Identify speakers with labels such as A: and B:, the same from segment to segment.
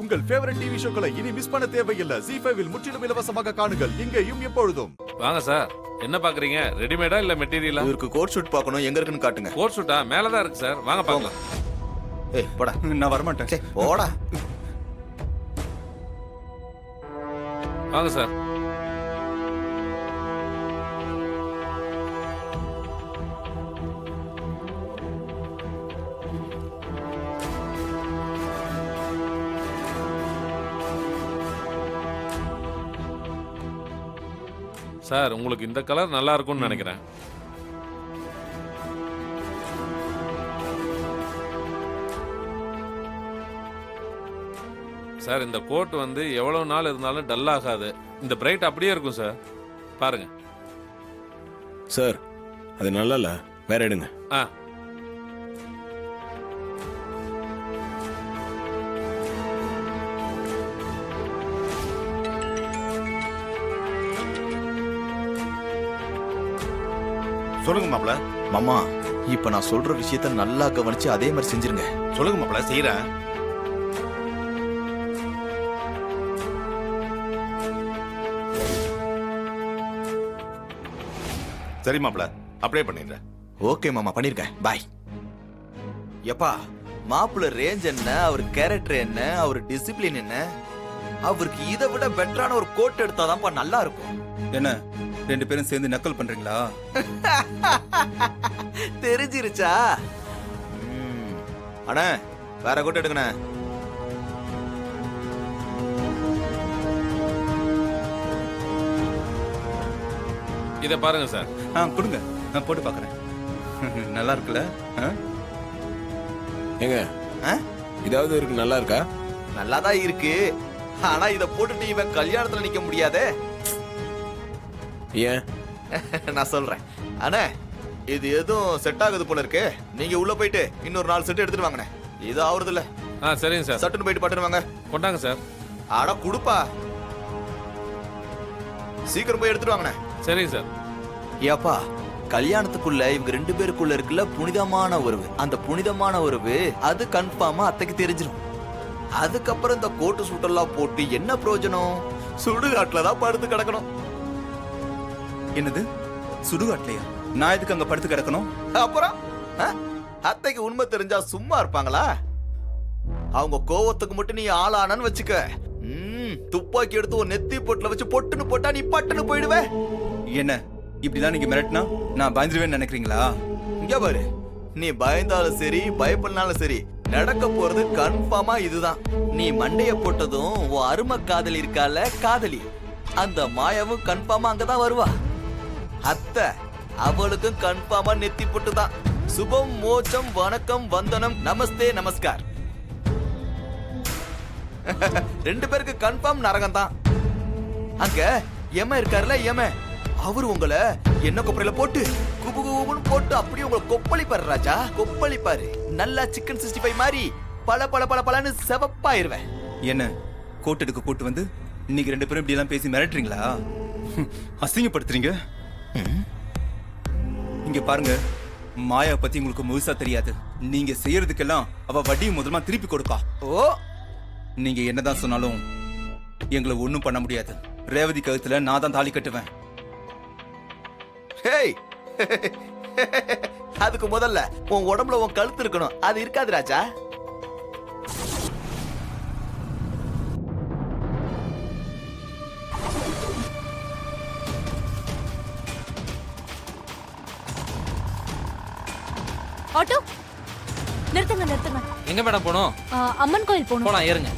A: உங்கள் favourite TV ஷோக்களை இனி miss பண்ண தேவையில்லை. ஜீ5 இல் முற்றிலும் இலவசமாக காணுங்கள், இங்கேயும் எப்பொழுதும்.
B: வாங்க சார், என்ன பாக்குறீங்க? ரெடிமேடா இல்ல மெட்டீரியலா?
C: இவருக்கு கோட் ஷூட் பார்க்கணும், எங்க இருக்குன்னு காட்டுங்க.
B: கோட் ஷூட்டா? மேல தான் இருக்கு சார், வாங்க பார்க்கலாம்.
C: ஏய் போடா.
D: நான் வர மாட்டேன்.
C: சே போடா.
B: வாங்க சார். சார், உங்களுக்கு இந்த கலர் நல்லா இருக்கும்னு நினைக்கிறேன். சார், இந்த கோட் வந்து எவ்வளவு நாள் இருந்தாலும் டல் ஆகாது. இந்த பிரைட் அப்படியே இருக்கும் சார், பாருங்க.
E: சார், அது நல்லா இல்ல, வேற எடுங்க.
B: ஆ,
A: சொல்லுங்க மாப்ள.
C: மாமா, இப்ப நான் சொல்ற விஷயத்த நல்லா கவனிச்சு அதே மாதிரி செஞ்சிருங்க.
A: சொல்லுங்க மாப்ள, செய்யறேன். சரி மாப்ள, அப்படியே பண்ணிடுறேன்.
C: ஓகே மாமா, பண்ணிருக்கேன். பாய். எப்பா, மாப்பிள்ள ரேஞ்ச் என்ன, அவர் கேரக்டர் என்ன, அவர் டிசிப்ளின் என்ன, அவருக்கு இதை விட பெட்டரான ஒரு கோட் எடுத்தாதான்ப்பா நல்லா இருக்கும்.
D: என்ன ரெண்டு பேரும் சேர்ந்து நக்கல் பண்றீங்களா?
C: தெரிஞ்சிருச்சா? அண்ணா, வேற கோட் எடுங்கண்ணே.
B: இத பாருங்க சார்.
D: கொடுங்க, நான் போட்டு பாக்குறேன். நல்லா இருக்குல்ல?
E: ஏங்க, இதாவது இருக்கு, நல்லா இருக்கா?
C: நல்லாதான் இருக்கு. ஆனா இத போட்டுட்டு இவன் கல்யாணத்துல நிக்க முடியாதே.
E: ஏன்?
C: நான் சொல்றேன். அண்ணே, இது எதுவும் செட் ஆகுது போல இருக்கு. நீங்க உள்ள போயிட்டு இன்னொரு 4 செட் எடுத்துட்டு வாங்கண்ணே. இது ஆவறது இல்ல.
B: சரிங்க சார்.
C: சட்டுன்னு போயிட்டு பட்டுன்னு வாங்க.
B: கொண்டாங்க சார்.
C: ஆனா குடுப்பா, சீக்கிரம் போய் எடுத்துட்டு வாங்கண்ணே.
B: சரிங்க சார்.
C: ஏப்பா, கல்யாணத்துக்குள்ள இவங்க 2 பேருக்குள்ள இருக்குல்ல புனிதமான உறவு, அந்த புனிதமான உறவு அது கன்ஃபார்மா அத்தைக்கு தெரிஞ்சிடும். அதுக்கப்புறம் இந்த கோட்டு சூட்டெல்லாம் போட்டு என்ன பிரயோஜனம்? சுடுகாட்டுலதான் படுத்து கிடக்கணும்.
D: என்னது சுடுகாட்லையா? நான் எதுக்கு அங்க படுத்து கிடக்கணும்?
C: அப்புறம் அத்தைக்கு உண்மை தெரிஞ்சா சும்மா இருப்பாங்களா? அவங்க கோவத்துக்கு மட்டும் நீ ஆளானன்னு வச்சுக்க, துப்பாக்கி எடுத்து ஒரு நெத்தி பொட்டுல வச்சு பொட்டுன்னு போட்டா நீ பட்டுன்னு போயிடுவே.
D: என்ன இப்படிலாம் நீங்க மிரட்டினா நான் பயந்துருவேன்னு நினைக்கிறீங்களா?
C: இங்க பாரு, நீ பயந்தாலும் சரி பயப்படனாலும் சரி, நடக்க போறது கன்ஃபார்மா இதுதான். நீ மண்டைய போட்டதும் உன் அருமை காதலி இருக்கால, காதலி, அந்த மாயாவும் கன்ஃபார்மா அங்கதான் வருவா. அத்தை, அவளுக்கும் கன்ஃபார்மா நெத்தி போட்டுதான். சுபம், மோட்சம், வணக்கம், வந்தனம், நமஸ்தே, நமஸ்கார். 2 பேருக்கு கன்ஃபார்ம் நரகம் தான். அங்க எம இருக்காருல, எம, அவரு உங்களை என்ன கொப்பரையில போட்டு குபு குபுன்னு போட்டு அப்படியே உங்களை கொப்பளிப்பாரு ராஜா, கொப்பளிப்பாரு. நல்லா சிக்கன் 65 மாதிரி பல பல பல பலன்னு செவப்பாயிருவேன்.
D: என்ன கோட் எடுக்க கூட்டு வந்து இன்னைக்கு 2 பேரும் இப்படி எல்லாம் பேசி மிரட்டுறீங்களா? அசிங்கப்படுத்துறீங்க. இங்க பாருங்க, மாயா பத்தி உங்களுக்கு முழுசா தெரியாது. நீங்க செய்யறதுக்கெல்லாம் அவ வட்டி முதலமா திருப்பி கொடுப்பா.
C: ஓ,
D: நீங்க என்னதான் சொன்னாலும் எங்களை ஒண்ணும் பண்ண முடியாது. ரேவதி கழுத்துல நான் தான் தாலி கட்டுவேன்.
C: ஹேய், அதுக்கு முதல்ல உன் உடம்புல உன் கழுத்து இருக்கணும். அது இருக்காது ராஜா.
F: ஆட்டோ நிறுத்துங்க, நிறுத்துங்க.
G: எங்க மேடம் போனோம்?
F: அம்மன் கோயில் போகணும்.
G: போலாம், ஏறுங்க.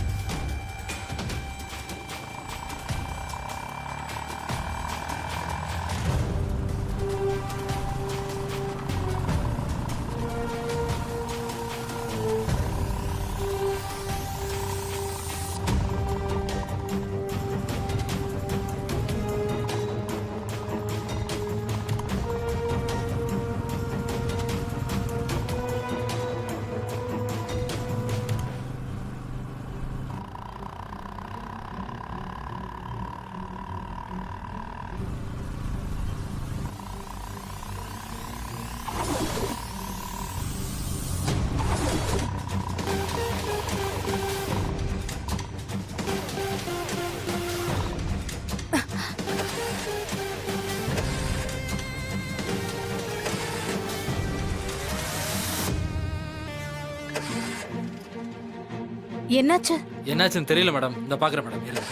F: என்னாச்சு?
G: என்னாச்சுன்னு தெரியல மேடம். இந்த பாக்குறேன் மேடம். இருங்க.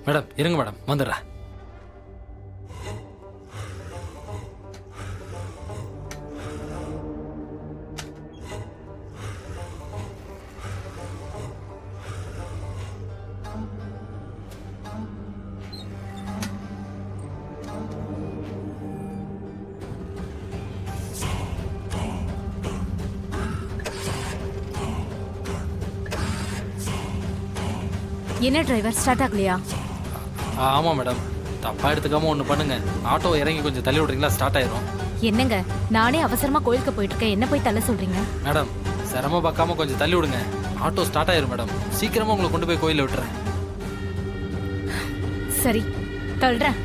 G: மேடம் இருங்க மேடம், வந்துடுறேன்.
F: என்ன டிரைவர், ஸ்டார்ட் ஆகலையா?
G: ஆமாம் மேடம். தப்பா எடுத்துக்காம ஒன்று பண்ணுங்க. ஆட்டோ இறங்கி கொஞ்சம் தள்ளி விட்றீங்களா? ஸ்டார்ட் ஆயிரும்.
F: என்னங்க, நானே அவசரமா கோயிலுக்கு போயிட்டு இருக்கேன், என்ன போய் தள்ள சொல்றீங்க?
G: மேடம் சிரமம் பார்க்காம கொஞ்சம் தள்ளி விடுங்க. ஆட்டோ ஸ்டார்ட் ஆயிரும் மேடம். சீக்கிரமா உங்களை கொண்டு போய் கோயிலில் விட்டுறேன்.
F: சரி, தள்ளுறேன்.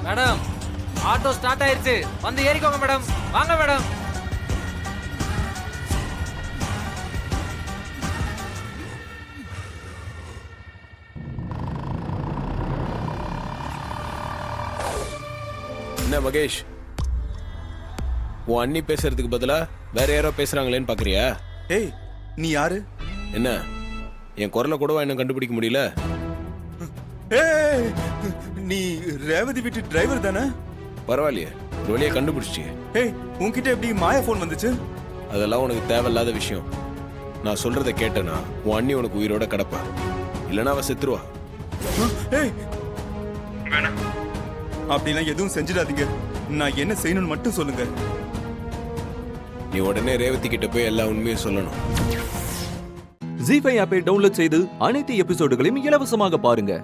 G: மேடம் ஆட்டோ ஸ்டார்ட் ஆயிருச்சு. வந்து ஏறிக்கோங்க மேடம். வாங்க மேடம்.
E: என்ன மகேஷ், உன் அண்ணி பேசுறதுக்கு பதிலா வேற யாரோ பேசுறாங்களேன்னு பாக்குறியா?
D: ஏய், நீ யாரு?
E: என்ன என் குரலை கூடவா என்ன கண்டுபிடிக்க முடியல?
D: ஏய், நீ ரேவதி வீட்டு டிரைவர் தானே?
E: பரவாயில்லையே, ஒரு வழியா கண்டுபிடிச்சி.
D: ஏய், உன்கிட்ட எப்படி மாயா போன் வந்துச்சு?
E: அதெல்லாம் உனக்கு தேவையில்லாத விஷயம். நான் சொல்றத கேட்டனா உன் அண்ணி உனக்கு உயிரோட கிடப்பா, இல்லைன்னா அவ செத்துருவா.
D: ஏய், அப்படிலாம் எதுவும் செஞ்சிடாதீங்க. நான் என்ன செய்யணும்னு மட்டும் சொல்லுங்க.
E: நீ உடனே ரேவதி கிட்ட போய் எல்லா உண்மையும் சொல்லணும்.
H: ஜீ5 ஆப்பை டவுன்லோட் செய்து அனைத்து எபிசோடுகளையும் இலவசமாக பாருங்க.